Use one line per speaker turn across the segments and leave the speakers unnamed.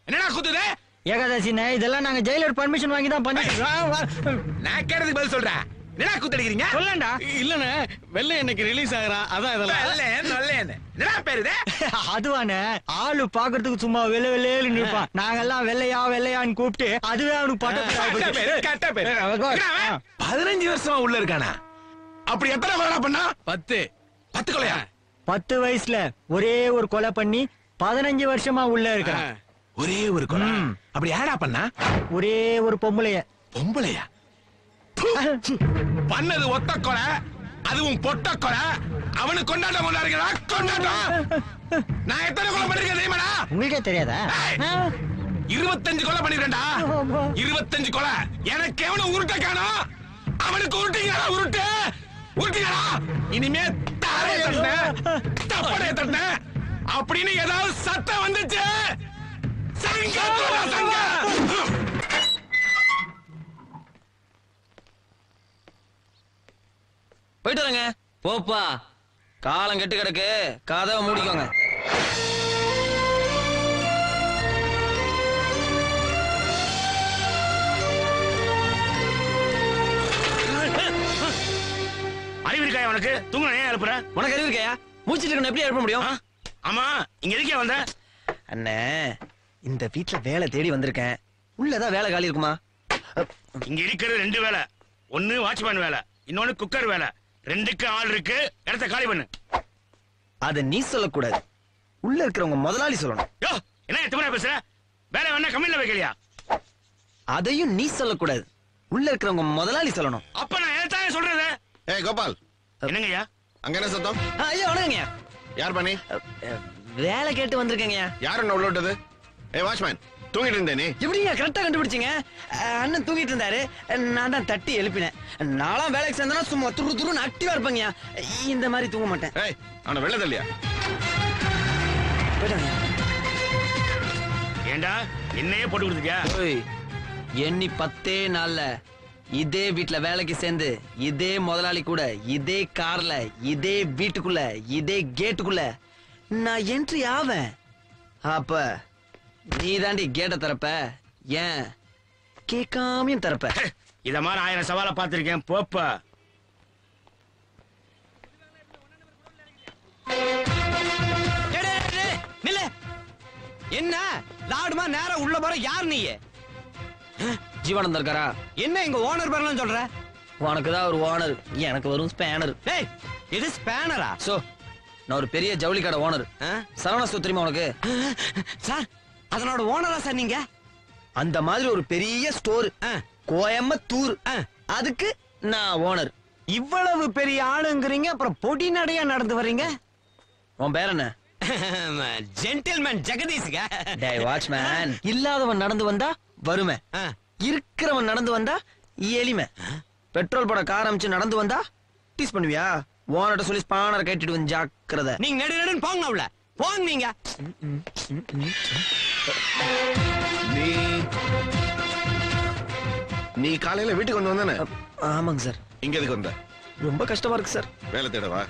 என்னடா குத்துது?
ஏகாதசிண்ணே, இதெல்லாம் நாங்க ஜெயிலர் பர்மிஷன் வாங்கி தான் பண்ணிட்டு.
நான் கேட்டதுக்கு பதில் சொல்றேன். என்னடா குத்தடிக்கிறீங்க?
சொல்லண்டா.
இல்லண்ணே, வெள்ளை இன்னைக்கு ரிலீஸ் ஆகுறான், அதான் இதெல்லாம்.
என்னடா பேரு இது?
அதுவானே, ஆளு பாக்குறதுக்கு சும்மா வெள்ளை வெள்ளையில நிற்பான். நாங்கெல்லாம் வெள்ளையா வெள்ளையான்னு கூப்பிட்டு அதுவே அவனுக்கு
கட்ட பேரு. 15 வருஷமா உள்ள இருக்கானா? அப்படி எத்தனை கொலை பண்ணா?
10
கொலையா?
10 வயசுல ஒரே ஒரு கொலை பண்ணி 15 வருஷமா உள்ள இருக்கான்.
ஒரே ஒரு கொலை? அப்படி யாரா பண்ணா?
ஒரே ஒரு பொம்பளைய.
பொம்பளையா? பண்ணது ஒத்த கொலை, அதுவும் பொட்ட கொலை. அவனுக்கு கொண்டாட்டம் கொண்டாடுறா கொண்டாட்டம். நான் எத்தனை கொலை பண்ணிருக்கேன் தெரியுமாடா?
உங்களுக்கே தெரியாதா?
25 கொலை பண்ணிருக்கேன்டா. 25 கொலை. எனக்கு எவனும் உருட்ட காணோம். அவனுக்கு உருட்டிங்களா? உருட்டிங்களா? இனிமே தாரையை தட்டினேன், தப்படையை தட்டினேன் அப்படின்னு ஏதாவது சத்தம் வந்துச்சு,
போயிட்டு வரங்க. போப்பா, காலம் கெட்டு கிடக்கு, கதவை மூடிக்கோங்க.
அறிவு இருக்காயா உனக்கு? தூங்க ஏன் எழுப்புற?
உனக்கு அறிவு இருக்கையா? மூச்சிட்டு இருக்க எப்படி எழுப்ப முடியும்?
ஆமா, இங்க எதுக்கே வந்த?
அண்ணே, இந்த வீட்டுல வேலை தேடி வந்திருக்கேன். உள்ளதான் வேலை காலி இருக்குமா?
இங்க இருக்கிறது 2 வேலை. ஒன்னு வாட்ச்மேன் வேலை, இன்னொன்னு குக்கர் வேலை. 2க்கு ஆள் இருக்கு. இடத்த காலி பண்ணு.
அத நீ சொல்லக்கூடாது, உள்ள இருக்கிறவங்க முதலாளி சொல்லணும்.
யோ, என்ன திமிரா பேசுற? வேலை வேணா கம்மியில வைக்கலையா?
அதையும் நீ சொல்லக்கூடாது, உள்ள இருக்கிறவங்க முதலாளி சொல்லணும்.
அப்ப நான் எதானே சொல்றது?
ஏய் கோபால்,
என்னங்கய்யா
அங்க என்ன சத்தம்?
ஐயா வணக்கங்க.
யார் பண்ணி?
வேலை கேட்டு வந்திருக்கேங்க.
யார் என்ன உள்ள விட்டது? ஏய் வாட்ச்மேன், தூங்கிட்டு இருந்தே நீ?
எப்படிங்க கரெக்டா கண்டுபிடிச்சீங்க? அண்ணன் தூங்கிட்டு இருந்தாரு, நான் தான் தட்டி எழுப்பினேன். நானும் வேலைக்கு சேர்ந்தா சும்மா துருன்னு ஆக்டிவா இருப்பேங்க. இந்த மாதிரி தூங்க மாட்டேன்.
ஏய், அவனை வெள்ள தள்ளியா?
ஏண்டா என்னையே போட்டு கொடுத்துட்டியா?
எண்ணி 10 நாள்ல இதே வீட்டுல வேலைக்கு சேர்ந்து இதே முதலாளி கூட இதே கார்ல இதே வீட்டுக்குள்ள இதே கேட்டுக்குள்ள நான் என்ட்ரி ஆவேன். அப்ப நீ தாண்டி கேட்ட தரப்ப, ஏன் கேட்காமையும் தரப்ப.
இத மாதிரி 1000 சவாலை பார்த்திருக்கேன். போப்பா.
என்ன லாடுமா நேரம் உள்ள போற? யார் நீ? ஜீவானந்தம் இருக்காரா? என்ன எங்க ஓனர் பேர்லாம் சொல்ற? உனக்கு தான் ஒரு ஓனர், எனக்கு வரும் ஸ்பேனர். டேய், இது ஸ்பேனரா? சோ, நான் ஒரு பெரிய ஜவுளி கடை ஓனர். சரவண சுத்திரிமா உனக்கு? சார், அதனோட ஓனரா சார் நீங்க? அந்த மாதிரி ஒரு பெரிய ஸ்டோர் கோயம்புத்தூர், அதுக்கு நான் ஓனர்.
இவ்வளவு பெரிய ஆளுங்கிறீங்க, அப்புறம் பொடி நடையா நடந்து வர்றீங்க.
உன் பேர் என்ன?
ஜென்டில்மேன் ஜெகதீஷ்ங்க.
டேய் வாட்ச்மேன், இல்லாதவன் நடந்து வந்தா வறுமை, இருக்கிறவன் நடந்து வந்தா எளிமை. பெட்ரோல் போட கார் அமைச்சு நடந்து வந்தா டீஸ் பண்ணுவியா? ஓனர்ட்ட சொல்லி ஸ்பானர் கட்டிட்டு வந்து ஜாக்கிரதை.
நீங்க நடு போங்க, அவள போங்க. நீங்க
நீ காலையில வீட்டுக்கு வந்து வந்தானே?
ஆமாங்க சார்.
இங்க எதுக்கு வந்த?
ரொம்ப கஷ்டமா இருக்கு சார்.
வேலை தேடவா?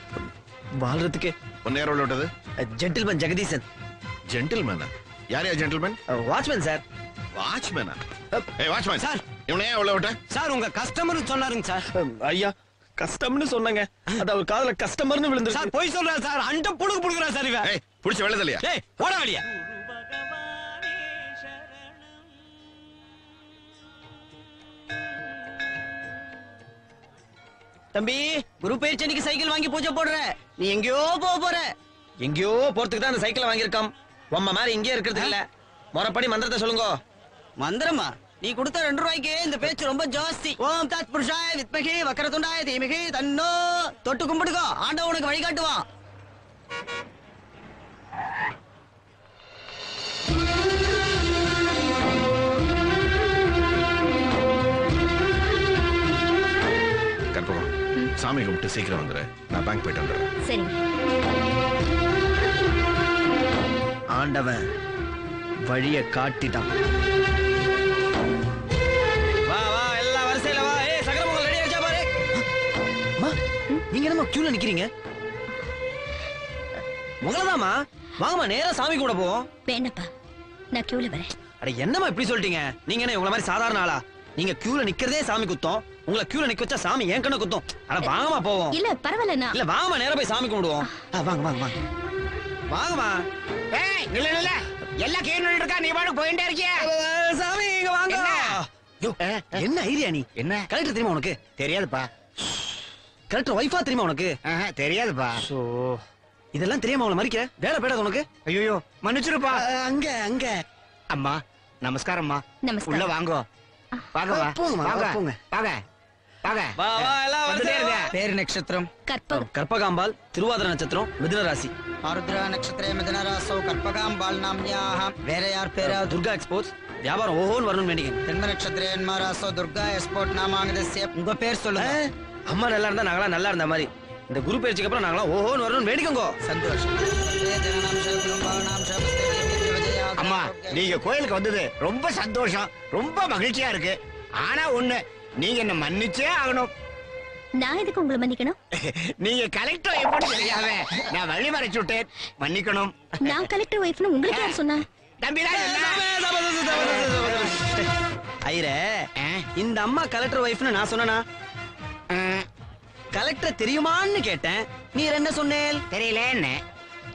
வாழ்றதுக்கு.
ஒன்னு யார் உள்ள விட்டது?
ஜென்டில்மேன் ஜெகதீசன்.
ஜென்டில்மேனா? யாரையா ஜென்டில்மேன்?
Watchman sir.
வாட்ச்மேனா? ஏய் வாட்ச்மேன்
சார்,
இவனை ஏன் உள்ள விட்ட?
சார் உங்க கஸ்டமர் சொன்னாருங்க சார்.
ஐயா, கஸ்டம்னு சொன்னாங்க, அது அவர் காதுல கஸ்டமர்னு விழுந்து.
சார் போய் சொல்றாரு சார், அண்ட புடுக்கு புடுக்குறா சார் இவன்.
ஏய், புடிச்ச வெள்ள தள்ளியா?
ஏய், போடா வெளிய.
தம்பி, குரு பயிற்சிக்கு சைக்கிள் வாங்கி பூஜை போடுற. நீ எங்கேயோ போற. எங்கேயோ போறதுக்கு தான் அந்த சைக்கிள் வாங்கியிருக்கான். உம்ம மாதிரி இங்கே இருக்கிறது இல்ல. முறைப்படி மந்திரத்தை சொல்லுங்க.
மந்திரமா? நீ கொடுத்த 2 ரூபாய்க்கு இந்த பேச்சு ரொம்ப ஜாஸ்தி. ஓம் தத் புருஷாய வித்மகி வக்ரதுண்டாய தீமகி தன்னோ. தொட்டு கும்பிடுகோ, ஆண்டவன் உனக்கு வழிகாட்டுவான்.
கற்பகம், சாமி கும்பிட்டு சீக்கிரம் வந்துரு. நான் பேங்க் போயிட்டு வந்துடுறேன்.
சரி.
ஆண்டவன் வழிய காட்டிட்டான். வா வா, எல்லா வரிசையில வா. ஏய், சக்கர பொங்கல் ரெடி ஆச்சா பாரு. அம்மா, நீங்க என்னமா கியூல நிக்கிறீங்க? உங்களதாமா? வாங்கம்மா நேரா சாமி கூட போவோம்.
வேணப்பா, நான் கியூல வரேன்.
அட என்னம்மா இப்படி சொல்லிட்டீங்க? நீங்க என்ன உங்கள மாதிரி சாதாரண ஆளா? நீங்க கியூல நிக்கிறதே சாமி குத்தம். உங்களை கியூல நிக்க வச்சா சாமி ஏன் கண்ண குத்தம். அட வாங்கம்மா போவோம்.
இல்ல பரவாயில்ல,
இல்ல வாங்கம்மா நேரா போய் சாமி கும்பிடுவோம். வாங்க வாங்க வாங்க வாங்கம்மா.
ஏய் நில்ல நில்ல, எல்லாம் கேன்னு இருக்கா, நீ பாட்டு போயிட்டே இருக்கியா?
சாமி இங்க வாங்க. யோ, என்ன ஐடியா நீ?
என்ன?
கலெக்டர் தெரியுமா உனக்கு?
தெரியாதுப்பா.
கலெக்டர் வைஃபா தெரியுமா உனக்கு?
தெரியாதுப்பா.
சோ இதெல்லாம் தெரியாம அவளை மறிக்கிற? வேலை பேடாது உனக்கு?
ஐயோ மன்னிச்சிருப்பா.
அங்க அங்க.
அம்மா நமஸ்காரம்மா.
நமஸ்காரம்.
உள்ள வாங்கோ. வாங்க வா.
போங்கம்மா,
வாங்க
போங்க.
வாங்க வாங்க.
வா வா எல்லாம்
வந்துட்டே
வந்துட்டே
இருங்க.
பேரு நட்சத்திரம்
கற்பகம்.
கற்பகாம்பாள், திருவாதிரை நட்சத்திரம், மிதுன ராசி.
ஆருத்ரா நட்சத்திரே மிதன ராசோ கற்பகாம்பாள் நாம்யாஹ. வேற யார் பேரா?
துர்கா எக்ஸ்போர்ட்ஸ். வியாபாரம் ஓஹோன்னு வரணும்னு வேண்டிங்க.
ஜென்ம நட்சத்திரே ராசோ துர்கா எக்ஸ்போர்ட் நாமாங்கதஸ்ய. உங்க பேர் சொல்லுங்க.
அம்மா நல்லா இருந்தா நாங்களாம் நல்லா இருந்த மாதிரி. இந்த குரு பயிற்சிக்கு அப்புறம் நாங்களாம் ஓஹோன்னு வரணும்னு வேண்டிக்கோங்க.
சந்தோஷம்.
அம்மா நீங்க கோயிலுக்கு வந்தது ரொம்ப சந்தோஷம், ரொம்ப மகிழ்ச்சியா இருக்கு. ஆனா ஒண்ணு, நீங்க என்ன மன்னிச்சே ஆகணும்.
நான் எதுக்கு உங்களை மன்னிக்கணும்?
நீங்க கலெக்டர் எப்படி தெரியாம நான் வழி மறைச்சு விட்டேன், மன்னிக்கணும்.
நான் கலெக்டர் ஒய்ஃப்னு உங்களுக்கு யார் சொன்னா?
தம்பிதான்
ஐரே, இந்த அம்மா கலெக்டர் வைஃப்னு நான் சொன்னனா? கலெக்டர் தெரியுமான்னு கேட்டேன், நீர் என்ன சொன்னேல்?
தெரியல என்ன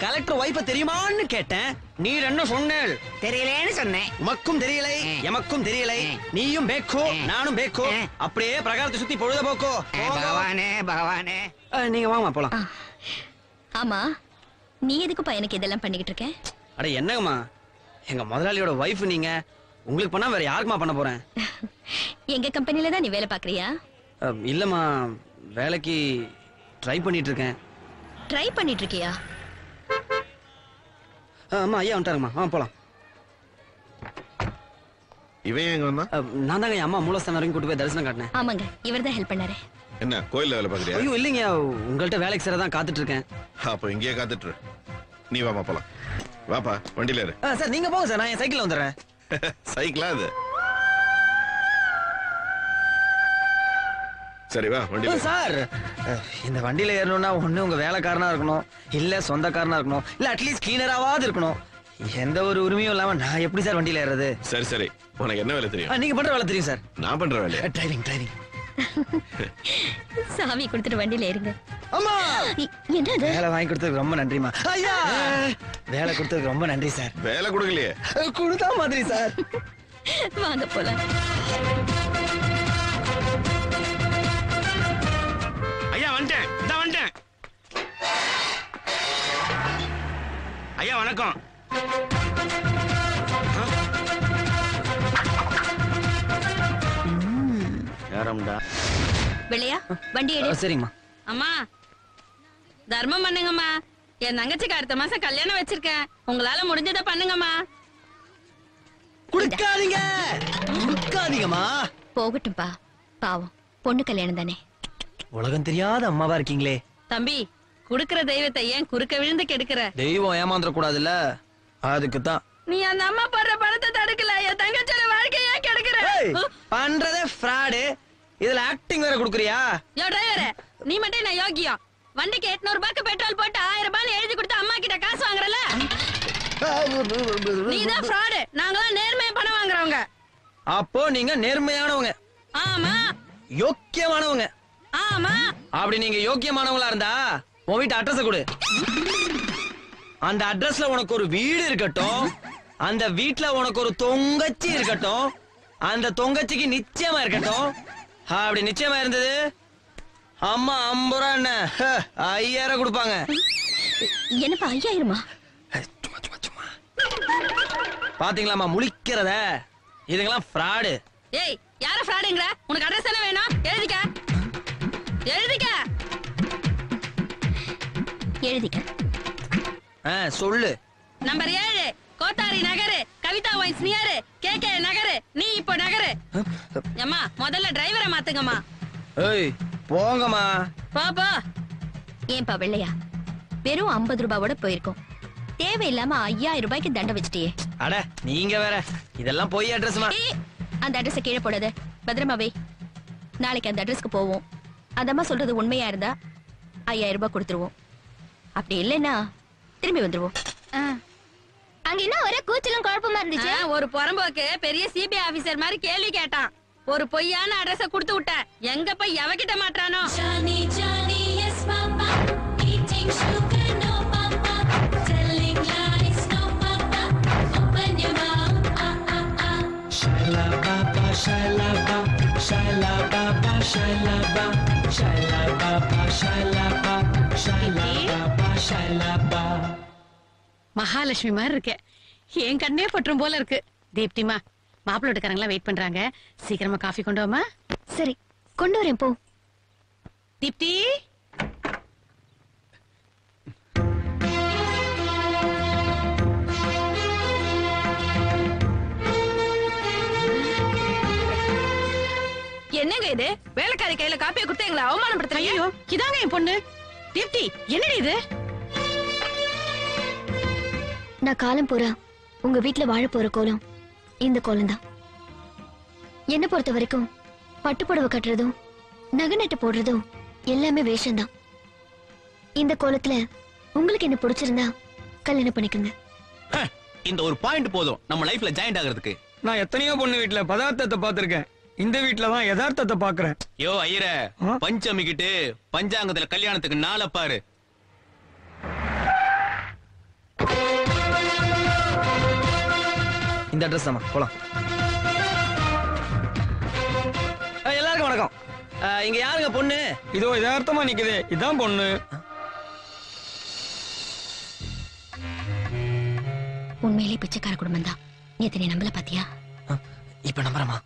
கலெக்டர் வைஃப தெரியுமான்னு கேட்டேன், நீர் என்ன சொன்னேல்?
தெரியலன்னு சொன்னேன்.
உமக்கும் தெரியலை, எமக்கும் தெரியலை. நீயும் பேக்கோ, நானும் பேக்கோ. அப்படியே பிரகாரத்தை சுத்தி பொழுத போக்கோ.
பகவானே பகவானே.
நீங்க வாமா போலாம்.
ஆமா, நீ எதுக்குப்பா எனக்கு இதெல்லாம் பண்ணிக்கிட்டு இருக்க?
அட என்னங்கம்மா, எங்க முதலாளியோட வைஃப் நீங்க. உங்களுக்கு பண்ணா வேற யாருக்குமா பண்ண போறேன்?
எங்க கம்பெனில தான் நீ வேலை பாக்குறியா?
இல்லம்மா, வேலைக்கு ட்ரை பண்ணிட்டு இருக்கேன்.
ட்ரை பண்ணிட்டு இருக்கியா?
அம்மா ஐயா வந்துட்டாருங்கம்மா, வாங்க போலாம்.
இவன் எங்க வந்தா?
நான் தாங்க என் அம்மா மூலஸ்தானம் வரைக்கும் கூட்டு போய் தரிசனம் காட்டினேன்.
ஆமாங்க, இவர் தான் ஹெல்ப் பண்ணாரு.
என்ன கோயில்ல வேலை பாக்குறியா?
ஐயோ இல்லைங்க, உங்கள்கிட்ட வேலைக்கு சேர தான் காத்துட்டு இருக்கேன்.
அப்ப இங்கேயே காத்துட்டு இரு. நீ வாமா போலாம். வாப்பா வண்டியில இரு.
சார் நீங்க போங்க சார், நான் என் சைக்கிள்ல வந்துடுறேன்.
சைக்கிளா அது? சரி வா வண்டியில.
சார் இந்த வண்டியில ஏறணும்னா ஒண்ணு உங்க வேலைக்காரனா இருக்கணும், இல்ல சொந்தக்காரனா இருக்கணும், இல்ல அட்லீஸ்ட் கிளீனராவது இருக்கணும். எந்த ஒரு உரிமையும் இல்லாம நான் எப்படி சார் வண்டியில ஏறது?
சரி சரி, உனக்கு என்ன வேலை தெரியும்?
நீங்க பண்ற வேலை தெரியும் சார்.
நான் பண்ற வேலையா?
Driving driving.
சாமி கொடுத்துட்டு வண்டியில ஏறுங்க.
அம்மா
என்னது?
வேலை வாங்கி கொடுத்ததுக்கு ரொம்ப நன்றிமா. ஐயா வேலை கொடுத்ததுக்கு ரொம்ப நன்றி சார்.
வேலை கொடுக்கலையே?
கொடுத்தா மாதிரி சார்.
வாங்க போலாம்.
ஐயா வந்துட்டேன், இதான் வந்துட்டேன். ஐயா வணக்கம்.
யாரம்டா?
வெள்ளையா வண்டி எடு.
சரிங்கம்மா.
அம்மா தர்மம் பண்ணுங்கம்மா, என் தங்கச்சிக்கு அடுத்த மாசம் கல்யாணம் வச்சிருக்கேன், உங்களால முடிஞ்சதை பண்ணுங்கம்மா.
குடுக்காதீங்க குடுக்காதீங்கம்மா.
போகட்டும்பா, பாவம் பொண்ணு கல்யாணம் தானே.
உலகம் தெரியாத அம்மாவா இருக்கீங்களே.
தம்பி, குடுக்கற தெய்வத்தை ஏன் குறுக்க விழுந்து கெடுக்கிற?
தெய்வம் ஏமாந்துட கூடாதுல்ல, அதுக்கு தான்.
நீ அந்த அம்மா படுற பணத்தை தடுக்கல, என் தங்கச்சியோட வாழ்க்கைய ஏன் கெடுக்கிற?
பண்றதே ஃப்ராடு, இதுல ஆக்டிங் வேற குடுக்குறியா?
யோ டிரைவரே, நீ மட்டும் நான் யோகியம். வண்டிக்கு 800 ரூபாய்க்கு பெட்ரோல் போட்டு 1000 ரூபாய் எழுதி கொடுத்து அம்மா கிட்ட காசு வாங்குறல, நீதான் ஃப்ராடு. நாங்களாம் நேர்மையா பணம் வாங்குறவங்க.
அப்போ நீங்க நேர்மையானவங்க.
ஆமா.
யோக்கியமானவங்க.
ஆமா.
அப்படி நீங்க யோக்கியமானவங்களா இருந்தா உன் வீட்டு அட்ரஸ் கொடு. அந்த அட்ரஸ்ல உனக்கு ஒரு வீடு இருக்கட்டும், அந்த வீட்டுல உனக்கு ஒரு தொங்கச்சி இருக்கட்டும், அந்த தொங்கச்சிக்கு நிச்சயமா இருக்கட்டும். அப்படி நிச்சயமா இருந்தது அம்மா 50 ரூபா என்ன 5000 கொடுப்பாங்க.
என்னப்பா 5000?
பாத்தீங்களாமா முழிக்கிறத? இதுங்கெல்லாம் ஃப்ராடு.
ஏய், யார ஃப்ராடுங்கற? உனக்கு அட்ரஸ் என்ன வேணும்? எழுதிக்க. எழுதிக்க.
எழுதிக்க.
சொல்லு.
நம்பர் 7 கோத்தாரி நகர், கவிதா வைன்ஸ் நியர், கேகே நகர். நீ இப்போ நகர். அம்மா முதல்ல டிரைவரை மாத்துங்கம்மா.
ஏய் போங்கம்மா.
பாப்பா.
ஏன்பா வெள்ளையா, வெறும் 50 ரூபாவோட போயிருக்கோம், தேவையில்லாம 5000 ரூபாய்க்கு தண்டை வச்சிட்டியே.
அட நீங்க வேற, இதெல்லாம் போய் அட்ரஸ்மா.
அந்த அட்ரஸ கீழே போடாத, பத்திரமா வை. நாளைக்கு அந்த அட்ரஸ்க்கு போவோம். அந்த அம்மா சொல்றது உண்மையா இருந்தா 5000 ரூபாய் கொடுத்துருவோம், அப்படி இல்லைன்னா திரும்பி வந்துருவோம். அங்க என்ன ஒரே கூச்சலும் குழப்பமா இருந்துச்சு.
ஒரு புறம்போக்கு பெரிய சிபிஐ ஆபீசர் மாதிரி கேள்வி கேட்டான். ஒரு பொய்யான அட்ரஸ கொடுத்து விட்டேன். எங்க போய் எவகிட்ட மாட்டானோ.
மகாலட்சுமி மாதிரி இருக்க. என் கண்ணே பற்றும் போல இருக்கு. தீப்திமா, மாப்பிள்ளை வீட்டுக்காரங்க வெயிட் பண்றாங்க. சீக்கிரமா காஃபி கொண்டு வாமா.
சரி, கொண்டு வரேன் போ.
தீப்தி,
என்னங்க இது? வேலைக்காரி கையில காப்பியை கொடுத்து எங்களை அவமானப்படுத்துறீங்க.
ஐயோ, இதாங்க என் பொண்ணு. தீப்தி, என்னடி இது?
நான் காலம் பூரா உங்க வீட்டுல வாழ போற கோலம் இந்த கோலம் தான். என்ன பொறுத்த வரைக்கும் பட்டுப்புடவை கட்டுறதும் நகை நட்டு போடுறதும் எல்லாமே வேஷம்தான். இந்த கோலத்துல உங்களுக்கு என்ன பிடிச்சிருந்தா கல்யாணம் பண்ணிக்கோங்க.
இந்த ஒரு பாயிண்ட் போதும் நம்ம லைஃப்ல ஜாயிண்ட் ஆகிறதுக்கு.
நான் எத்தனையோ பொண்ணு வீட்டுல பதார்த்தத்தை பாத்திருக்கேன். இந்த வீட்டுல தான் யதார்த்தத்தை பாக்குறேன்.
யோ ஐயர, பஞ்சமிக்கிட்டு பஞ்சாங்கத்துல கல்யாணத்துக்கு நாளை பாரு.
இந்த அட்ரஸ் தான் போலாம். எல்லாருக்கும் வணக்கம். இங்க யாருங்க பொண்ணு?
இதோ யதார்த்தமா நிக்குது, இதான் பொண்ணு.
உண்மையிலே பிச்சைக்கார குடும்பம் தான். நேத்து நீ நம்பல பாத்தியா?
இப்ப நம்புறமா?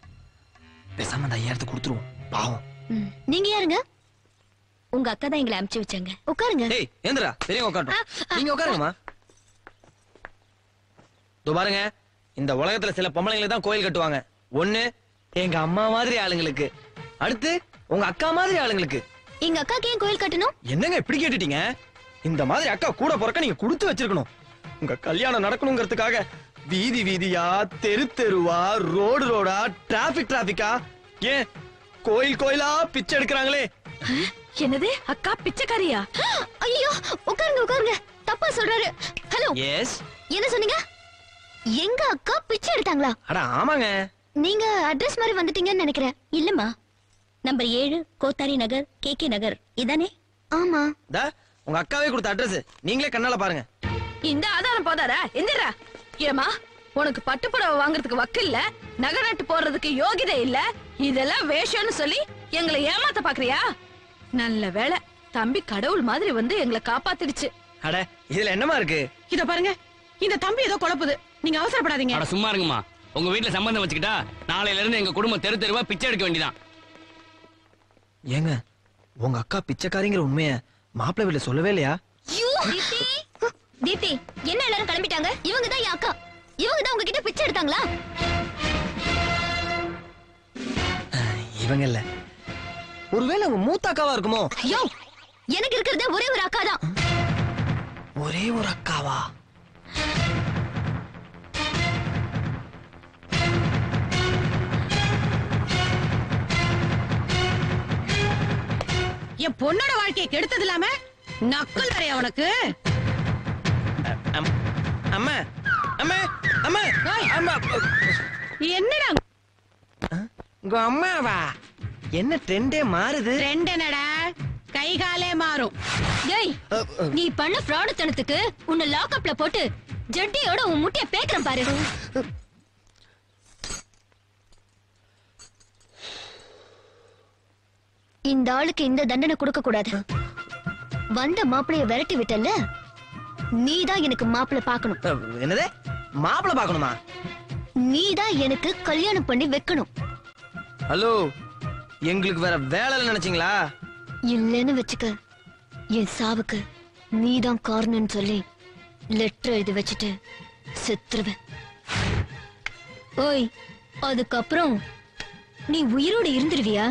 பேசாம அந்த 5000 கொடுத்துருவோம். பாவம்.
நீங்க யாருங்க? உங்க அக்கா தான் எங்களை அனுப்பிச்சு வச்சாங்க. உட்காருங்க.
டேய் ஏந்திரா, பெரியவங்க உட்காரட்டும். நீங்க உட்காருங்கம்மா. இதோ பாருங்க, இந்த உலகத்துல சில பொம்பளைங்களுக்கு தான் கோயில் கட்டுவாங்க. ஒண்ணு எங்க அம்மா மாதிரி ஆளுங்களுக்கு, அடுத்து உங்க அக்கா மாதிரி ஆளுங்களுக்கு.
எங்க அக்காக்கு ஏன் கோயில் கட்டணும்?
என்னங்க இப்படி கேட்டுட்டீங்க? இந்த மாதிரி அக்கா கூட பிறக்க நீங்க கொடுத்து வச்சிருக்கணும். உங்க கல்யாணம் நடக்கணுங்கிறதுக்காக வீதி வீதியா, தெரு தெருவா, ரோடு ரோடா, டிராபிக்கா, ஏன் கோயில் கோயிலா பிச்சை எடுக்கிறாங்களே.
என்னது? அக்கா பிச்சைக்காரியா?
ஐயோ, உட்காருங்க உட்காருங்க. தப்பா சொல்றாரு. ஹலோ,
எஸ்,
என்ன சொன்னீங்க? எங்க அக்கா பிச்சை எடுத்தாங்களா?
அட ஆமாங்க.
நீங்க அட்ரஸ் மாதிரி வந்துட்டீங்கன்னு நினைக்கிறேன். இல்லம்மா, நம்பர் 7 கோத்தாரி நகர், KK நகர் இதானே? ஆமா.
டா, உங்க அக்காவே கொடுத்த அட்ரஸ் நீங்களே கண்ணால பாருங்க.
இந்த ஆதாரம் போதாரா? எந்திரா. ஏமா, உனக்கு பட்டுப்புடவை வாங்குறதுக்கு வக்கு இல்ல, நகை நட்டு போடுறதுக்கு யோகிதை இல்ல, இதெல்லாம் வேஷம்னு சொல்லி எங்களை ஏமாத்த பாக்குறியா? நல்ல வேளை, தம்பி கடவுள் மாதிரி வந்து எங்களை காப்பாத்திடுச்சு.
அட இதுல என்னமா இருக்கு?
இத பாருங்க, இந்த தம்பி ஏதோ குழப்புது. நீங்க அவசரப்படாதீங்க.
அட சும்மா இருங்கம்மா. உங்க வீட்டுல சம்பந்தம் வச்சுக்கிட்டா நாளையில இருந்து எங்க குடும்பம் தெரு தெருவா பிச்சை எடுக்க வேண்டியதான்.
ஏங்க, உங்க அக்கா பிச்சைக்காரிங்கிற உண்மைய மாப்பிள்ளை வீட்டுல சொல்லவே இல்லையா?
தீப்தி, என்ன எல்லாரும் கிளம்பிட்டாங்க? இவங்க தான் என் அக்கா. இவங்க தான் உங்ககிட்ட பிச்சை எடுத்தாங்களா?
இவங்க இல்ல, ஒருவேளை உங்க மூத்த அக்காவா இருக்குமோ?
ஐயோ, எனக்கு இருக்கிறதே ஒரே ஒரு அக்கா தான்.
ஒரே ஒரு அக்காவா?
என் பொண்ணோட வாழ்க்கையை கெடுத்தது இல்லாம நக்கல் வரையா உனக்கு?
அம்மா அம்மா அம்மா அம்மா,
என்னடா
உங்க அம்மாவா? என்ன ட்ரெண்டே மாறுது?
ட்ரெண்ட் என்னடா, கை காலே மாறும்.
டேய், நீ பண்ண ஃப்ராடுத்தனத்துக்கு உன்னை லாக்அப்ல போட்டு ஜட்டியோட உன் முட்டைய பேக்குறேன் பாரு. இந்த ஆளுக்கு இந்த தண்டனை கொடுக்க கூடாது. வந்த மாப்பிளைய விரட்டி விட்டல்ல, நீதான் எனக்கு மாப்பிளை பாக்கணும்.
என்னது? மாப்பிளை பாக்கணுமா?
நீதான் எனக்கு கல்யாணம் பண்ணி வைக்கணும்.
ஹலோ, எங்களுக்கு வேற வேலை நினைச்சீங்களா?
இல்லன்னு வச்சுக்க, என் சாவுக்கு நீதான் காரணம்னு சொல்லி லெட்டர் எழுதி வச்சுட்டு செத்துருவேன். ஓய், அதுக்கப்புறம் நீ உயிரோடு இருந்துருவியா?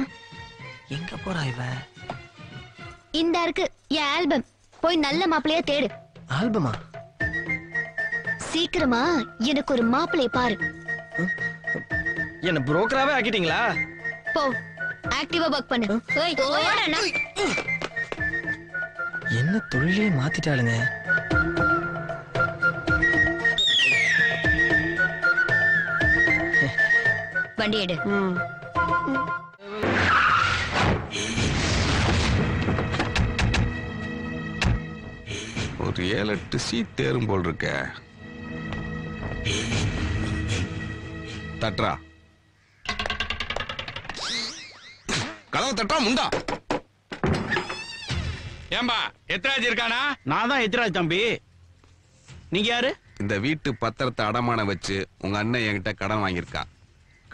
எங்க போறா இவ?
இந்த இருக்கு என் ஆல்பம். போய் நல்ல மாப்பிளையா தேடு.
ஆல்பமா?
சீக்கிரமா எனக்கு ஒரு மாப்பிளைய பாரு.
என்ன புரோக்கராவே ஆக்கிட்டீங்களா?
போ, ஆக்டிவா ஒர்க் பண்ணு. ஓய், ஓடா அண்ணா.
என்ன தொழிலே மாத்திட்டாளுங்க.
வண்டி எடு.
ஒரு 7-8 சீட் தேரும் போல் இருக்க. தட்ரா கதவு தட்டா முண்டா. ஏம்பா எத்ராஜ் இருக்கானா?
நான் தான் எத்ராஜ் தம்பி. நீங்க யாரு?
இந்த வீட்டு பத்திரத்தை அடமான வச்சு உங்க அண்ணன் என்கிட்ட கடன் வாங்கியிருக்கா.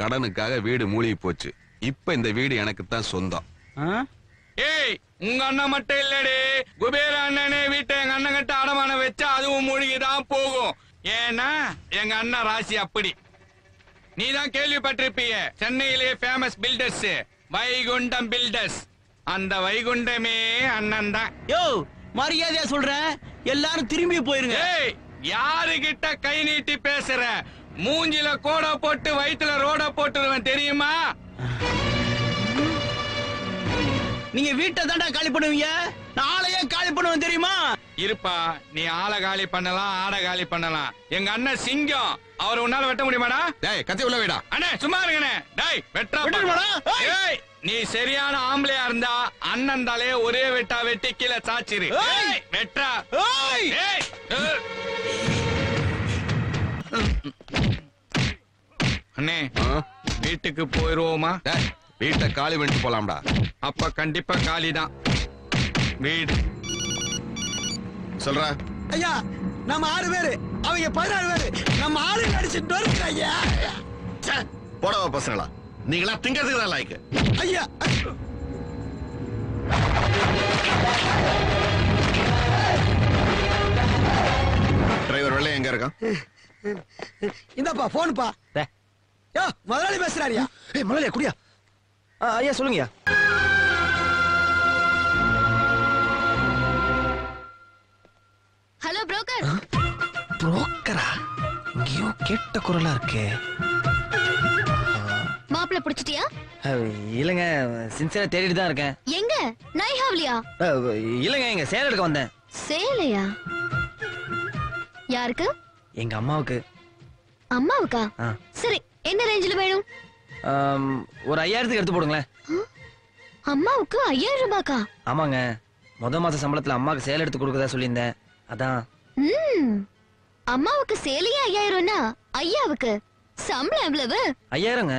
கடனுக்காக வீடு மூழ்கி போச்சு. இப்ப இந்த வீடு எனக்கு தான் சொந்தம். ஏய், உங்க அண்ணன் மட்டும் இல்லடி, குபேர அண்ணனே வீட்டை எங்க அண்ணன் கிட்ட அடமான வச்சா அதுவும் மூழ்கிதான் போகும். ஏன்னா எங்க அண்ணன் ராசி அப்படி. நீதான் கேள்விப்பட்டிருப்பீங்க, சென்னையிலேயே ஃபேமஸ் பில்டர்ஸ் வைகுண்டம் பில்டர்ஸ். அந்த வைகுண்டமே அண்ணன் தான்.
யோ, மரியாதையா சொல்றேன், எல்லாரும் திரும்பி போயிருங்க.
ஏய், யாருகிட்ட கை நீட்டி பேசுற? மூஞ்சில கோட போட்டு வயித்துல ரோட போட்டுருவேன் தெரியுமா?
நீங்க வீட்டை தாண்டா காலி பண்ணுவீங்க, நாளையே காலி பண்ணுவேன் தெரியுமா?
இருப்பா, நீ ஆளை காலி பண்ணலாம், ஆடை காலி பண்ணலாம். எங்க அண்ணன் சிங்கம், அவர் உன்னால வெட்ட முடியுமாடா? டேய், கத்தி உள்ள வைடா. அண்ணே சும்மா இருங்கண்ணே. டேய், வெட்டா. ஏய், நீ சரியான ஆம்பளையா இருந்தா அண்ணன் தலையே ஒரே வெட்டா வெட்டி கீழே சாச்சிரு. வெட்டா. ஏய், அண்ணே வீட்டுக்கு போயிருவோமா? வீட்டை காலி பண்ணிட்டு போலாம்டா. அப்ப கண்டிப்பா காலிதான் வீடு. சொல்ற
ஐயா, நம்ம 6 பேரு, அவங்க 16 பேரு, நம்ம ஆளு அடிச்சுட்டு வருங்க ஐயா.
போடவா பசங்களா, நீங்களா திங்கிறதுக்கு தான் லாய்க்கு.
ஐயா,
டிரைவர் வெள்ளை எங்க இருக்கான்?
இந்தப்பா போன்பா. யோ, முதலாளி பேசுறாரியா?
ஏய் முதலாளியா, குடியா. ஐயா சொல்லுங்கய்யா.
Hello broker.
புரோக்கரா? இங்கேயோ கேட்ட குரலா இருக்கே.
மாப்பிள்ள புடிச்சிட்டியா?
இல்லங்க, சின்சியரா தேடிட்டு தான் இருக்கேன்.
எங்க? நைஹாவ்லியா?
இல்லங்க, எங்க சேலை எடுக்க வந்தேன்.
சேலையா? யாருக்கு?
எங்க அம்மாவுக்கு.
அம்மாவுக்கா? சரி, என்ன ரேஞ்சில வேணும்?
ஒரு 5000க்கு எடுத்து போடுங்களேன்.
அம்மாவுக்கு 5000 ரூபாய்க்கா?
ஆமாங்க, மாச சம்பளத்துல அம்மாவுக்கு சேலை எடுத்து கொடுக்கறதா சொல்லியிருந்தேன், அதான்.
அம்மாவுக்கு சேலையே 5000னா ஐயாவுக்கு சம்பளம் எவ்வளவு?
5000ங்க.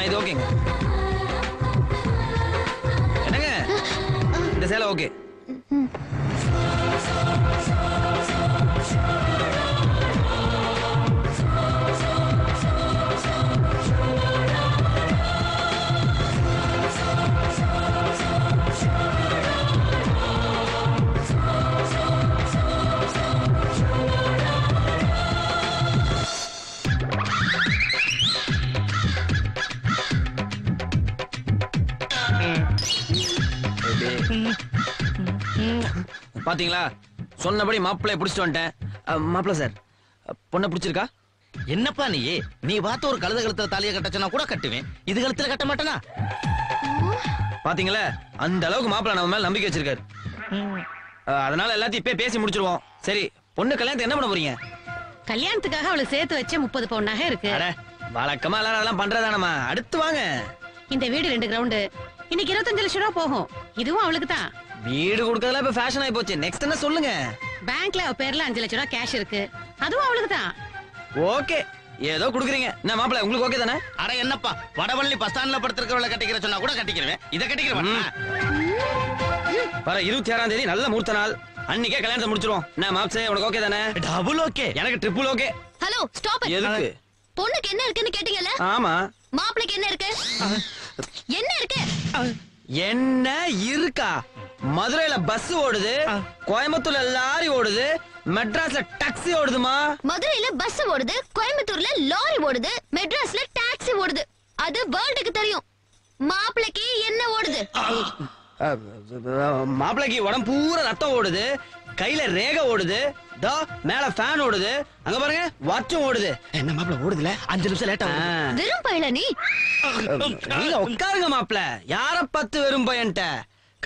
இது ஓகேங்க. என்னங்க, இந்த சேலை ஓகே. பாத்தீங்களா, சொன்னபடி மாப்பிள்ளைய புடிச்சிட்டு வந்துட்டேன். மாப்பிள்ள சார், பொண்ணை பிடிச்சிருக்கா?
என்னப்பா நீ பார்த்த ஒரு கழுத கழுத்துல தாலியை கட்டச்சனா கூட கட்டுவேன், இது கழுத்துல கட்ட மாட்டேனா?
பாத்தீங்களா, அந்த அளவுக்கு மாப்பிள்ள நம்ம மேல நம்பிக்கை வச்சிருக்காரு. அதனால எல்லாத்தையும் இப்பே பேசி முடிச்சிருவோம். சரி, பொண்ணு கல்யாணத்துக்கு என்ன பண்ண போறீங்க?
கல்யாணத்துக்காக அவளுக்கு சேர்த்து வச்ச 30 பவுன் நகை இருக்கு.
வழக்கமா எல்லாரும் அதெல்லாம் பண்றதா நம்ம. அடுத்து வாங்க.
இந்த வீடு 2 கிரவுண்ட், இன்னைக்கு 25 லட்சம் ரூபாய் போகும். இதுவும் அவளுக்கு தான்.
வீடு கொடுக்கறதுல இப்ப ஃபேஷன் ஆயி போச்சு. நெக்ஸ்ட் என்ன சொல்லுங்க?
பேங்க்ல அவ பேர்ல 5 லட்சம் ரூபாய் கேஷ் இருக்கு, அதுவும் அவளுக்கு தான்.
ஓகே, ஏதோ குடுக்குறீங்க. என்ன மாப்பிள்ள, உங்களுக்கு ஓகே தானே?
அட என்னப்பா, வடவள்ளி பஸ் ஸ்டாண்ட்ல படுத்திருக்கவளை கட்டிக்கிற சொன்னா கூட கட்டிக்கிறேன், இத கட்டிக்கிறேன்.
வர 26ஆம் தேதி நல்ல முகூர்த்த நாள், அன்னைக்கே கல்யாணத்தை முடிச்சிருவோம். என்ன மாப்சே, உனக்கு ஓகே தானே?
Double okay.
எனக்கு ட்ரிபிள் ஓகே.
Hello, stop.
எதுக்கு?
பொண்ணுக்கு என்ன இருக்குன்னு கேட்டீங்கல?
ஆமா.
மாப்பிளைக்கு என்ன இருக்கு? என்ன இருக்கு?
என்ன இருக்கா? மதுரையில பஸ் ஓடுது, கோயம்புத்தூர்ல லாரி ஓடுது, மெட்ராஸ்ல டாக்ஸி ஓடுதுமா.
மதுரையில பஸ் ஓடுது, கோயம்புத்தூர்ல லாரி ஓடுது, மெட்ராஸ்ல டாக்ஸி ஓடுது. அது வேர்ல்டுக்கு தெரியும். மாப்பிளைக்கு என்ன ஓடுது?
மாப்பிளைக்கு உடம்பு பூரா ரத்தம் ஓடுது,
கையில ரேகை ஓடுது, தோ மேல ஃபேன் ஓடுது, அங்க பாருங்க வாட்சும் ஓடுது. என்ன மாப்பிள ஓடுதுல? 5 நிமிஷம் லேட்டா.
வெறும் பயல நீ.
நீங்க உட்காருங்க மாப்பிள. யார பார்த்து வெறும் பையன்ட்ட?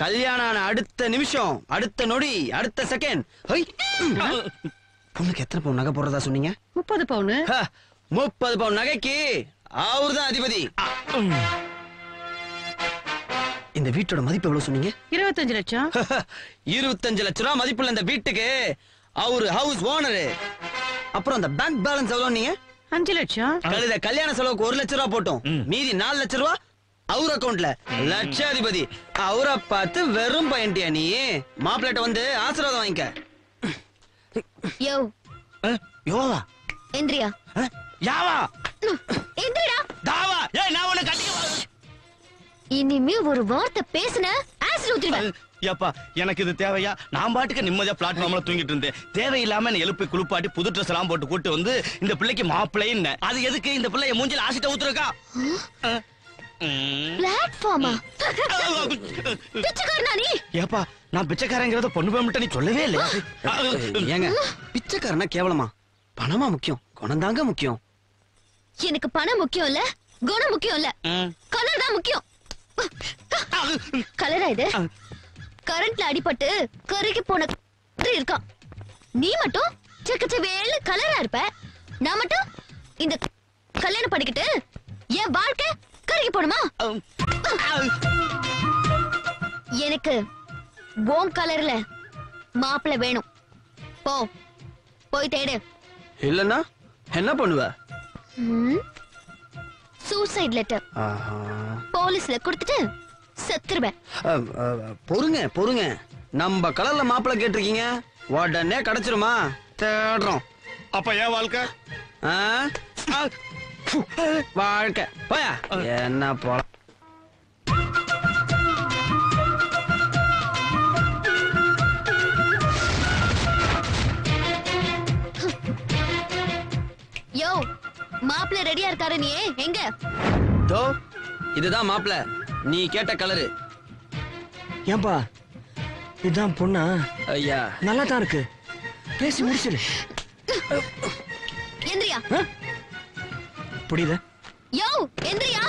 கல்யாணம் ஆன அடுத்த நிமிஷம், அடுத்த நொடி, அடுத்த செகண்ட். பொண்ணுக்கு எத்தனை பவுன் நகை போடுறதா சொன்னீங்க?
30 பவுனு.
30 பவுன் நகைக்கு அவர்தான் அதிபதி. இந்த வீட்டோட மதிப்பு எவ்வளவு சொன்னீங்க?
25 லட்சம்.
25 லட்சம் ரூபாய் மதிப்புள்ள இந்த வீட்டுக்கு அவரு ஹவுஸ் ஓனரு. அப்புறம் அந்த பேங்க் பேலன்ஸ் எவ்வளவு நீங்க?
5 லட்சம்.
கழுத கல்யாண செலவுக்கு 1 லட்சம் ரூபாய் போட்டோம். மீதி 4 லட்சம் ரூபாய் அவர் அக்கவுண்ட்ல. லட்சாதிபதி அவரை பார்த்து வெறும் பையன்ட்டியா நீ? மாப்பிள்ளைட்ட வந்து ஆசீர்வாதம் வாங்கிக்க.
யோ
யோவா
எந்திரியா.
யாவா
எந்திரிடா.
தாவா. ஏய் நான் உன்னை கட்டிக்க.
இனிமே ஒரு வார்த்தை பேசுன ஆசிட் ஊத்திடுவேன்.
ஏப்பா எனக்கு இது தேவையா? நான் பாட்டுக்கு நிம்மதியா பிளாட்ஃபார்ம்ல தூங்கிட்டு இருந்தேன். தேவையில்லாம என்ன எழுப்பி குளிப்பாட்டி புது ட்ரெஸ் எல்லாம் போட்டு கூட்டு வந்து இந்த பிள்ளைக்கு மாப்பிள்ளைன்னு. அது எதுக்கு? இந்த பிள்ளைய மூஞ்சில ஆசிட்ட ஊத்துறக்கா?
பிளாட்ஃபார்மா? பிச்சைக்காரனா நீ?
ஏப்பா நான் பிச்சைக்காரங்கிறத பொண்ணு போய் நீ சொல்லவே இல்லையா?
ஏங்க பிச்சைக்காரனா கேவலமா? பணமா முக்கியம், குணம் தாங்க முக்கியம்.
எனக்கு பணம் முக்கியம் இல்ல, குணம் முக்கியம் இல்ல, கலர் தான் முக்கியம். கலரா இது? கரண்ட்ல அடிபட்டு கருகி போன இருக்கான். நீ மட்டும் செக்கச்சவேல கலரா இருப்ப. நான் மட்டும் இந்த கல்யாணம் பண்ணிக்கிட்டு என் வாழ்க்கை கருகி போடுமா? எனக்கு ஓம் கலர்ல மாப்பிள்ளை வேணும். போ போய் தேடு.
இல்லன்னா என்ன பண்ணுவ?
சூசைட் லெட்டர் போலீஸ்ல கொடுத்துட்டு செத்துருவேன்.
பொறுங்க பொறுங்க. நம்ம கலர்ல மாப்பிள்ளை கேட்டிருக்கீங்க, உடனே கிடைச்சிருமா? தேடுறோம்.
அப்ப ஏன் வாழ்க்கை?
வாழ்க்கை போயா என்ன போல.
யோ மாப்பிள்ளை ரெடியா இருக்காரு. நீ எங்க?
தோ இதுதான் மாப்பிள்ளை, நீ கேட்ட கலரு.
ஏன்பா இதுதான் பொண்ணா?
ஐயா
நல்லா தான் இருக்கு, பேசி முடிச்சிரு.
எந்திரியா.
புரியுது?
யோ எந்திரியா.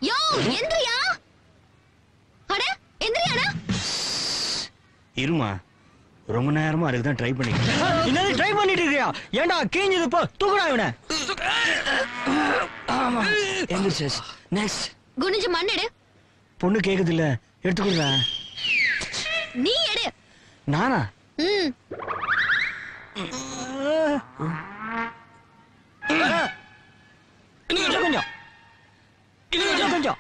யோ எந்திரியா. அட எந்திரியாடா.
இருமா, ரொம்ப நேரமா அதுக்கு தான் ட்ரை பண்ணிட்டு.
என்னது ட்ரை பண்ணிட்டு இருக்கியா? ஏண்டா கீஞ்சது போ, தூக்குடா இவனை. எந்திரிச்சு நெக்ஸ்ட்.
குனிஞ்சு மண்ணெடு.
பொண்ணு கேக்குது இல்ல, எடுத்துக்குறா.
நீ எடு.
நானா? கொஞ்சம் கொஞ்சம் கொஞ்சம்.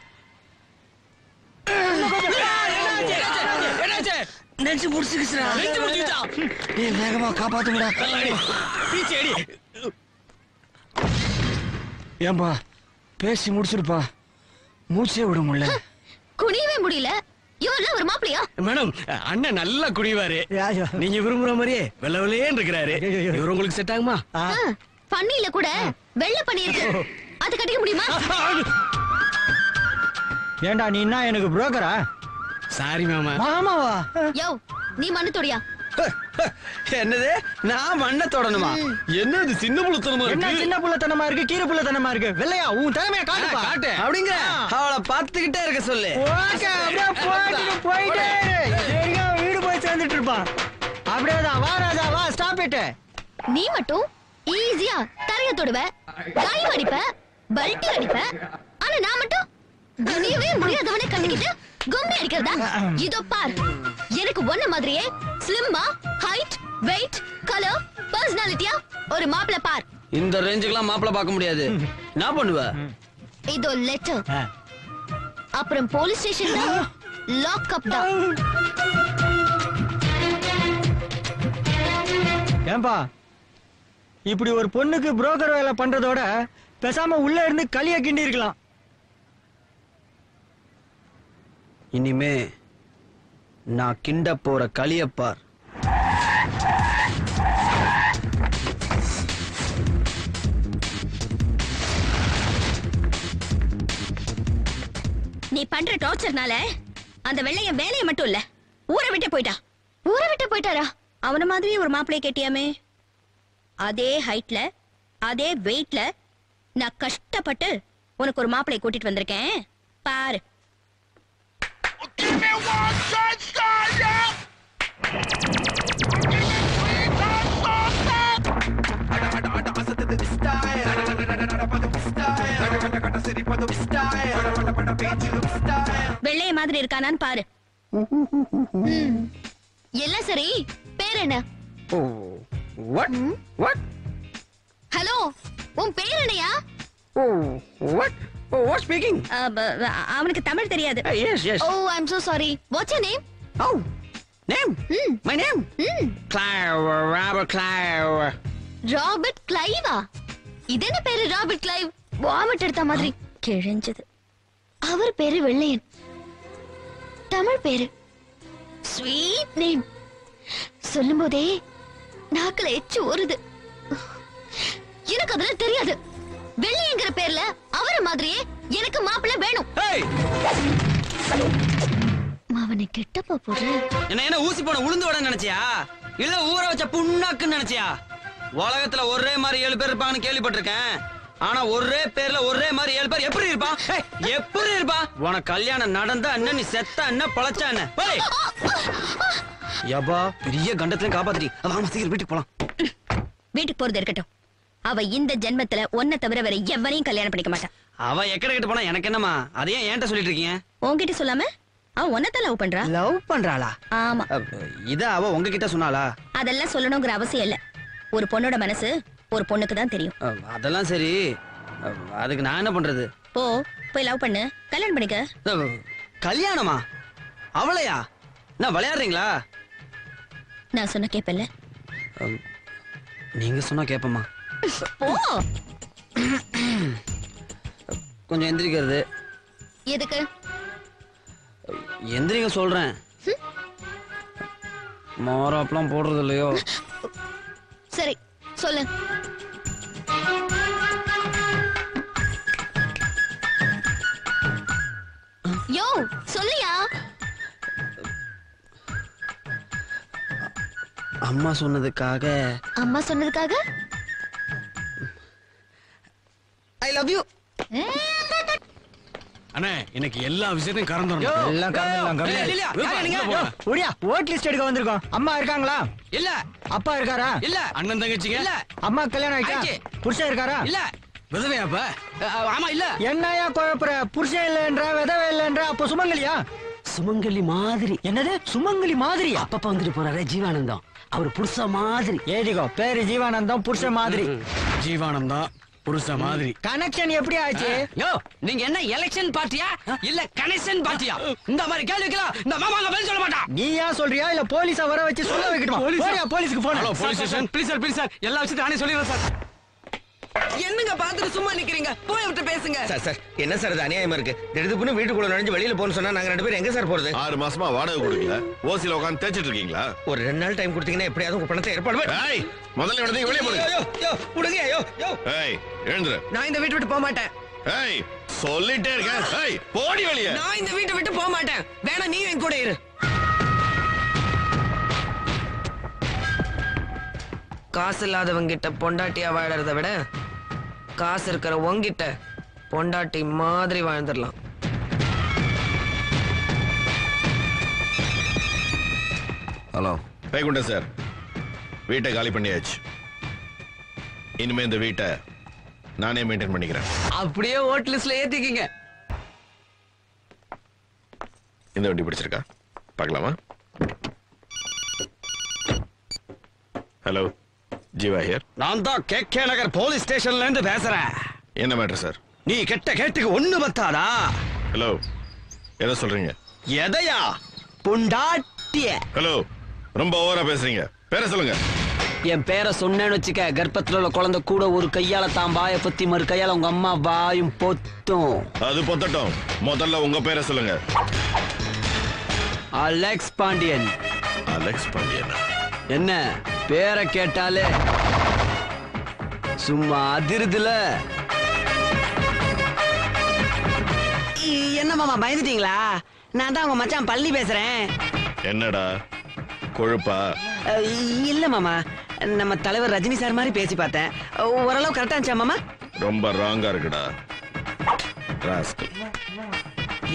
நெஞ்சு முடிச்சுக்கிச்சுடா. ஏய் வேகமா காப்பாத்துங்கடா. ஏன்பா பேசி முடிச்சிருப்பா, மூச்சே விட முடியல.
குனியவே முடியல. இவரெல்லாம் ஒரு மாப்பிளையா?
மேடம் அண்ணன் நல்லா குடிவாரு. நீங்க விரும்புற மாதிரியே வெள்ள வெள்ளையேன்னு இருக்கிறாரு. இவர் உங்களுக்கு செட் ஆகுமா?
பண்ணியில கூட வெள்ள பண்ணி இருக்கு, அது கட்டிக்க முடியுமா?
ஏண்டா நீ என்ன எனக்கு புரோக்கரா?
சாரி மாமா.
மாமாவா?
யோ நீ மண்ணு தொடியா.
என்னது நான் மண்ணை தொடணுமா?
என்னது சின்ன புள்ளத்தனமா
என்ன
இருக்கு?
சின்ன புள்ளத்தனமா இருக்கு, கீரை புள்ளத்தனமா இருக்கு? வெள்ளையா உன் திறமைய காட்டுப்பா.
காட்டு.
அப்படிங்கிற அவளை பார்த்துக்கிட்டே இருக்க சொல்லு.
ஓகே அப்படியே போயிட்டே சரியா வீடு போய் சேர்ந்துட்டு இருப்பான். அப்படியேதான் வா ராஜா வா, ஸ்டாப் இட்.
நீ மட்டும் ஈஸியா தரைய தொடுவ, கை அடிப்ப, பல்ட்டி அடிப்ப. ஆனா நான் மட்டும் குனியவே முடியாதவனை கட்டிக்கிட்டு கும்மி அடிக்கிறதா? இதோ பார், எனக்கு ஒன்ன மாதிரியே ஸ்லிம்மா, ஹைட், வெயிட், கலர், பர்சனாலிட்டியா ஒரு மாப்பிளை பார்.
இந்த ரேஞ்சுக்கெல்லாம் மாப்பிள்ளை பார்க்க முடியாது. என்ன பண்ணுவ?
இதோ லெட்டர். அப்புறம் போலீஸ் ஸ்டேஷன் தான், லாக் அப் தான்.
ஏன்பா இப்படி ஒரு பொண்ணுக்கு புரோக்கர் வேலை பண்றதோட பேசாம உள்ள இருந்து களிய கிண்டி இருக்கலாம்.
இனிமே நான் கிண்ட போற களியப்பார்.
நீ பண்ற டார்ச்சர்னால அந்த வெள்ளைய வேலையை மட்டும் இல்ல ஊரை விட்டு போயிட்டா. ஊரை விட்டு போயிட்டாரா?
அவன மாதிரி ஒரு மாப்பிளைய கேட்டியாமே, அதே ஹைட்ல அதே வெயிட்ல நான் கஷ்டப்பட்டு உனக்கு ஒரு மாப்பிளைய கூட்டிட்டு வந்திருக்கேன் பாரு. வெள்ளைய மாதிரி இருக்கானான்னு பாரு.
எல்லாம் சரி, பேர் என்ன? ஹலோ, உன் பேர் என்னையா?
அவனுக்கு தமிழ் தெரியாது.
Oh, I am so sorry. What's your name?
My name? Robert Clive.
Robert கிளைவா? இது என்ன பேரு ராபர்ட் கிளைவ்? வாமிட் எடுத்த மாதிரி
கிழிஞ்சது.
அவர் பேரு வெள்ளையன். தமிழ் பேரு ஸ்வீட் நேம். சொல்லும் போதே நாக்குல எச்சு ஊறுது. எனக்கு அதெல்லாம் தெரியாது. வெள்ளையங்கிற பேர்ல அவர மாதிரியே எனக்கு மாப்பிள்ளை வேணும். அவனை கெட்டப்பா போடுற.
என்ன ஊசி போன உளுந்து வட நினைச்சியா, இல்ல ஊற வச்ச புண்ணாக்குன்னு நினைச்சியா? உலகத்துல ஒரே மாதிரி 7 பேர் இருப்பாங்கன்னு கேள்விப்பட்டிருக்கேன். ஆனா ஒரே பேர்ல ஒரே மாதிரி 7 பேர் எப்படி இருப்பா? எப்படி இருப்பா? உனக்கு கல்யாணம் நடந்தா என்ன, நீ செத்தா என்ன, பழச்சா என்ன? யப்பா, பெரிய கண்டத்துல காப்பாத்தி. வாமா சீக்கிரம் வீட்டுக்கு போலாம்.
வீட்டுக்கு போறது இருக்கட்டும், அவ இந்த ஜென்மத்துல ஒன்ன தவிர வேற எவனையும் கல்யாணம் பண்ணிக்க மாட்டான்.
அவ எக்கட கிட்ட போனா எனக்கு என்னமா? அதையே ஏன்ட்ட சொல்லிட்டு இருக்கீங்க?
உன்கிட்ட சொல்லாம அவ ஒன்னதான் லவ் பண்றா.
லவ் பண்றாளா?
ஆமா.
இத அவ உங்ககிட்ட சொன்னாளா?
அதெல்லாம் சொல்லணுங்கிற அவசியம் இல்ல. ஒரு பொண்ணோட மனசு ஒரு பொண்ணுக்கு தான் தெரியும்.
அதெல்லாம் சரி, அதுக்கு நான் என்ன பண்றது?
போய் லவ் பண்ணு, கல்யாணம் பண்ணிக்க.
கல்யாணமா? அவளையா? நான் விளையாடுறீங்களா?
நான் சொன்ன கேப்பல்ல?
நீங்க சொன்னா கேப்பமா? கொஞ்சம் எந்திரிக்கிறது.
எதுக்கு?
எந்திரிங்க சொல்றேன். மாறாப்பெல்லாம் போடுறது இல்லையோ?
சரி சொல்லு. யோ சொல்லியா?
அம்மா சொன்னதுக்காக.
அம்மா சொன்னதுக்காக
ஐ லவ் யூ.
அண்ணே, எனக்கு எல்லா விஷயத்தையும் கறந்துறணும்.
எல்லாம் ஓடியா, ஓட் லிஸ்ட் எடுக்க வந்திருக்கோம். அம்மா இருக்காங்களா?
இல்ல.
அப்பா இருக்காரா?
இல்ல. அண்ணன் தங்கச்சிங்க?
இல்ல.
அம்மா கல்யாணம் ஆயிடுச்சு. புருஷன் இருக்காரா?
இல்ல.
விதவையாப்ப?
ஆமா இல்ல.
என்னையா குழப்புற? புருஷன் இல்லன்ற, விதவை இல்லன்ற, அப்போ சுமங்கலியா?
சுமங்கலி மாதிரி.
என்னது சுமங்கலி மாதிரியா?
அப்பப்ப வந்துட்டு போறாரு ஜீவானந்தம், அவர் புருஷ மாதிரி.
ஏடிகோ பேரு ஜீவானந்தம், புருஷ மாதிரி.
ஜீவானந்தம் புருஷ மாதிரி.
கனெக்ஷன் எப்படி ஆச்சு?
யோ, நீங்க என்ன எலெக்ஷன் பார்ட்டியா இல்ல கனெக்ஷன் பார்ட்டியா? இந்த மாதிரி கேள்விக்கலாம் இந்த மாமாங்க பதில் சொல்ல மாட்டா.
நீ ஏன் சொல்றியா இல்ல போலீஸ வர வச்சு சொல்ல வைக்கட்டுமா? போறியா போலீஸ்க்கு phone?
Hello police station. Please sir எல்லா விஷயத்தையும் நானே சொல்லிடுறேன் சார்.
என்னங்க பாத்துட்டு சும்மா நிக்கிறீங்க, போய் விட்டு பேசுங்க.
சார் என்ன சார் இது அநியாயமா இருக்கு? திடுப்புன்னு வீட்டுக்குள்ள நுழைஞ்சு வெளியில போன்னு சொன்னா நாங்க 2 பேரும் எங்க சார் போறது?
6 மாசமா வாடகை கொடுக்கல, ஓசில உட்கார்ந்து தேய்ச்சிட்டு இருக்கீங்களா?
ஒரு 2 நாள் டைம் கொடுத்தீங்கன்னா எப்படியாவது உங்க பணத்தை ஏற்பாடு பண்ணு.
ஏய், முதல்ல இவனை வெளிய போடு.
விடுங்க.
ஏய், எழுந்துரு.
நான் இந்த வீட்டு விட்டு போக மாட்டேன்.
ஏய், சொல்லிட்டே இருக்கேன். ஏய், போடி வெளிய.
நான் இந்த வீட்டை விட்டு போக மாட்டேன். வேணா நீ என் கூட இரு. காசு இல்லாதவங்கிட்ட பொண்டாட்டியா வாழறத விட காசு இருக்கிற உங்கிட்ட பொண்டாட்டி மாதிரி வாழ்ந்துடலாம்.
ஹலோ வைகுண்ட சார், வீட்டை காலி பண்ணியாச்சு. இனிமே இந்த வீட்டை நானே மெயின்டைன் பண்ணிக்கிறேன்.
அப்படியே ஓட் லிஸ்ட்ல ஏத்திக்கீங்க.
இந்த வண்டி பிடிச்சிருக்கா? பார்க்கலாமா? Hello, Jeeva here.
நான் தான் கே நகர் போலீஸ் ஸ்டேஷன்ல இருந்து பேசுறேன்.
என்ன மேட்டர் சார்?
நீ கெட்ட கேட்டுக்கு ஒண்ணு பத்தாதா?
ஹலோ, எதை சொல்றீங்க?
எதையா? பொண்டாட்டிய.
ஹலோ, ரொம்ப ஓவரா பேசுறீங்க. பேரை சொல்லுங்க.
என் பேரை சொன்னேன்னு வச்சுக்க, கர்ப்பத்துல உள்ள குழந்தை கூட ஒரு கையால தான் வாயை பொத்தி மறு கையால உங்க அம்மா வாயும் பொத்தும்.
அது பொத்தட்டும், முதல்ல உங்க பேரை சொல்லுங்க.
அலெக்ஸ் பாண்டியன்.
அலெக்ஸ் பாண்டியன்.
என்ன பேரை கேட்டாலே சும்மா அதிருதுல.
என்ன மாமா பயந்துட்டீங்களா? நான் தான் உங்க மச்சான் பள்ளி பேசுறேன்.
என்னடா கொழுப்பா?
இல்ல மாமா, நம்ம தலைவர் ரஜினி சார் மாதிரி பேசி பார்த்தேன். ஓரளவு கரெக்டா இருந்துச்சா மாமா?
ரொம்ப ராங்கா இருக்குடா.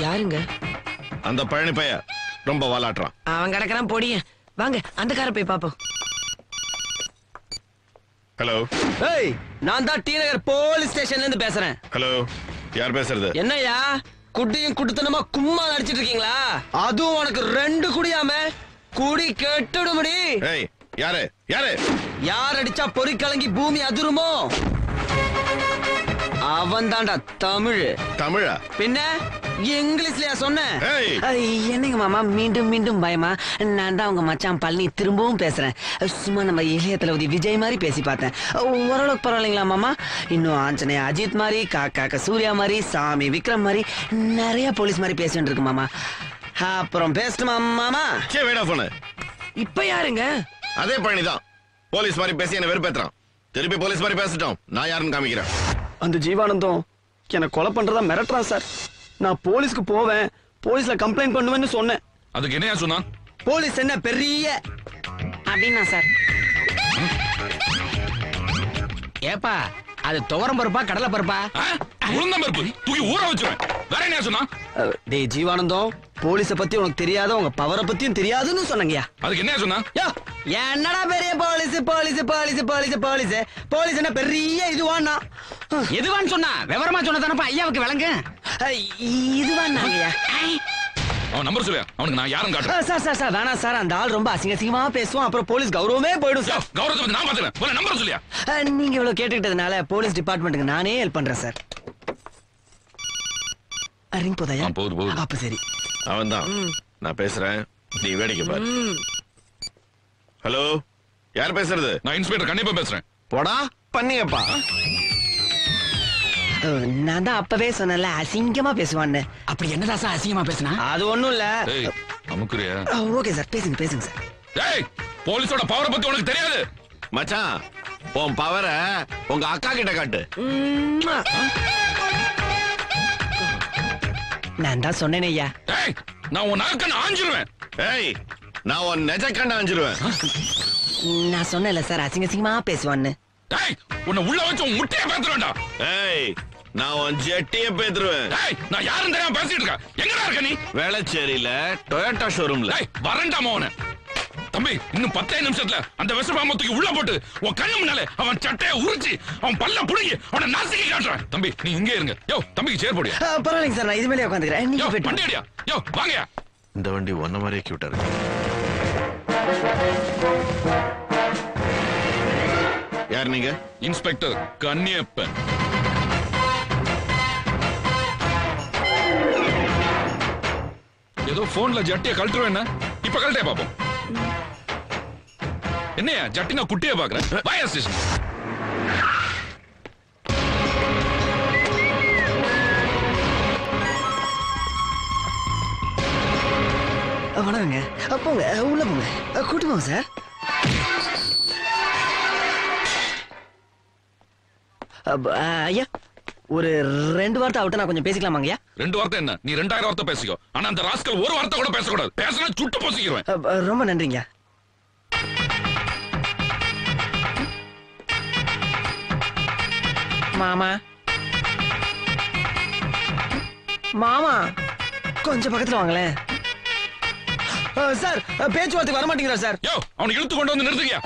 யாருங்க
அந்த பழனி பைய? ரொம்ப வாலாட்டுறான்.
அவன் கிடக்குறான் பொடிய. வாங்க அந்த காரை போய் பாப்போம்.
ஹலோ.
ஏய், நான் தான் டி நகர் போலீஸ் ஸ்டேஷன்ல இருந்து பேசுறேன்.
ஹலோ, யார் பேசுறது?
என்னய்யா குட்டியும் குட்டுத்தனமா கும்மா அடிச்சிட்டு இருக்கீங்களா? அதுவும் உனக்கு 2 குடியாம குடி கெட்டுடுமுடி.
ஏய், யாரு யாரு?
யார் அடிச்சா பொறி கலங்கி பூமி அதிருமோ அவன் தான்டா தமிழ்.
தமிழா?
பின்ன இங்கிலீஷ்லயா சொன்னேன்?
ஏய்.
என்னங்க மாமா மீண்டும் மீண்டும் பயமா? நான் தான் உங்க மச்சான் பழனி திரும்பவும் பேசுறேன். சும்மா நம்ம இளைய தளபதி விஜய் மாதிரி பேசி பார்த்தேன். ஓரளவுக்கு பரவாயில்லைங்களா மாமா? இன்னும் ஆஞ்சநேய அஜித் மாதிரி, காக்கா சூர்யா மாதிரி, சாமி விக்ரம் மாதிரி நிறைய போலீஸ் மாதிரி பேசிட்டு இருக்கு மாமா. அப்புறம் பேசட்டுமா மாமா?
சே, வேடா போன.
இப்ப யாருங்க?
அதே பழனிதான். போலீஸ் மாதிரி பேசி என்ன வெறுப்பேத்துறான். திருப்பி போலீஸ் மாதிரி பேசிட்டோம். நான் யாருன்னு காமிக்கிறேன்.
அந்த ஜீவானந்தம் என்ன கொலை பண்றதா மிரட்டுறான் சார். நான் போலீஸ்க்கு போவேன், போலீஸ்ல கம்ப்ளைண்ட் பண்ணுவேன்னு சொன்னேன்.
அதுக்கு என்னையா சொன்னா?
போலீஸ் என்ன பெரிய அப்படின்னா சார். ஏப்பா அது துவரம் பருப்பா கடலை பருப்பா?
உளுந்தம் பருப்பு தூக்கி ஊற வச்சுருவேன். வேற என்ன சொன்னா?
டேய் ஜீவானந்தம், போலீஸ பத்தி உனக்கு தெரியாத, உங்க பவரை பத்தியும் தெரியாதுன்னு சொன்னங்கயா.
அதுக்கு என்ன சொன்னா?
என்னடா பெரிய police police police police police police என்ன பெரிய இதுவானா? எதுவான்னு சொன்னா விவரமா சொன்னதானப்பா ஐயாவுக்கு விளங்கு. இதுவான்னாங்கயா.
அவன் நம்பர் சொல்லியா? அவனுக்கு நான் யாரும் காட்டுறேன்.
சார் சார் சார் வேணாம் சார். அந்த ஆள் ரொம்ப அசிங்கமா பேசுவான். அப்புறம் போலீஸ் கௌரவமே போயிடும் சார்.
கௌரவத்தை நான் பாத்துறேன். நம்பர் சொல்லியா?
நீங்க இவ்வளவு கேட்டுக்கிட்டதுனால போலீஸ் டிபார்ட்மெண்ட்டுக்கு நானே ஹெல்ப் பண்றேன் சார். ரிங் போதாயா?
போகுது.
அப்ப சரி.
அவன் தான். நான் பேசுறேன், நீ வேடிக்கை பாரு. ஹலோ, யார் பேசுறது?
நான் இன்ஸ்பெக்டர் கண்டிப்பா பேசுறேன்.
போடா பண்ணியப்பா.
நான் தான் அப்பவே சொன்னல அசிங்கமா பேசுவான்னு. அப்படி என்னடா சார் அசிங்கமா பேசுனா? அது ஒண்ணும் இல்ல.
அமுக்குறியா?
ஓகே சார், பேசுங்க சார்.
டேய், போலீஸோட பவரை பத்தி உனக்கு தெரியாது.
மச்சான், உன் பவரை உங்க அக்கா கிட்ட காட்டு.
நான் தான் சொன்னேனே ஐயா.
டேய், நான் உன் நகக்கண்ண ஆஞ்சிருவேன்.
ஏய், நான் உன் நெஜக்கண்ண ஆஞ்சிருவேன்.
நான் சொன்னேன்ல சார் அசிங்கமா பேசுவான்னு.
டேய், உன்னை உள்ள வச்சு உன் முட்டைய பேத்துறேன்டா.
ஏய், நான் உன் ஜெட்டிய பேத்துருவேன்.
டேய், நான் யாரும் தெரியாம பேசிட்டு இருக்கேன். எங்கடா இருக்க நீ?
வேளச்சேரியில டொயோட்டா ஷோரூம்ல.
டேய், வரேன்டா மோனே. தம்பி, இன்னும் 10 நிமிஷத்துல அந்த விஷப்பாம்பை தூக்கி உள்ள போட்டு உன் கண்ணு முன்னாலே அவன் சட்டையை உரிச்சு அவன் பல்ல புடுங்கி அவனை நாசிக்கி காட்டுறேன். தம்பி, நீ இங்கே இருங்க. யோ, தம்பிக்கு சேர் போடியா?
பரவாயில்லைங்க சார், நான் இது மேலே உட்காந்துக்கிறேன்.
யோ, வண்டி அடியா. யோ, வாங்கயா.
இந்த வண்டி ஒன்ன மாதிரியே கியூட்டா இருக்கு. யார் நீங்க?
இன்ஸ்பெக்டர் கன்னியப்பன். ஏதோ போன்ல ஜட்டிய கழட்டுவேன். இப்ப கழட்டே பாப்போம். என்னையா ஜட்டினா குட்டிய பாக்குறேன். வாயா ஸ்டேஷன்.
வணக்கங்க. போங்க, உள்ள போங்க. கூட்டு போங்க சார். ஐயா, ஒரு 2 வார்த்தை அவட்ட நான் கொஞ்சம் பேசிக்கலாமாங்கய்யா?
2 வார்த்தை என்ன? நீ 2000 வார்த்தை பேசிக்கோ. ஆனா அந்த ராஸ்கல் ஒரு வார்த்தை கூட பேசக்கூடாது. பேசினா சுட்டு போசிக்கிறேன்.
ரொம்ப நன்றிங்க. மாமா மாமா கொஞ்சம் பக்கத்துல வாங்களேன். சார் பேச்சுவார்த்தைக்கு வர மாட்டேங்கிறா சார்.
யோ, அவனை இழுத்து கொண்டு வந்து நிறுத்துக்கியா.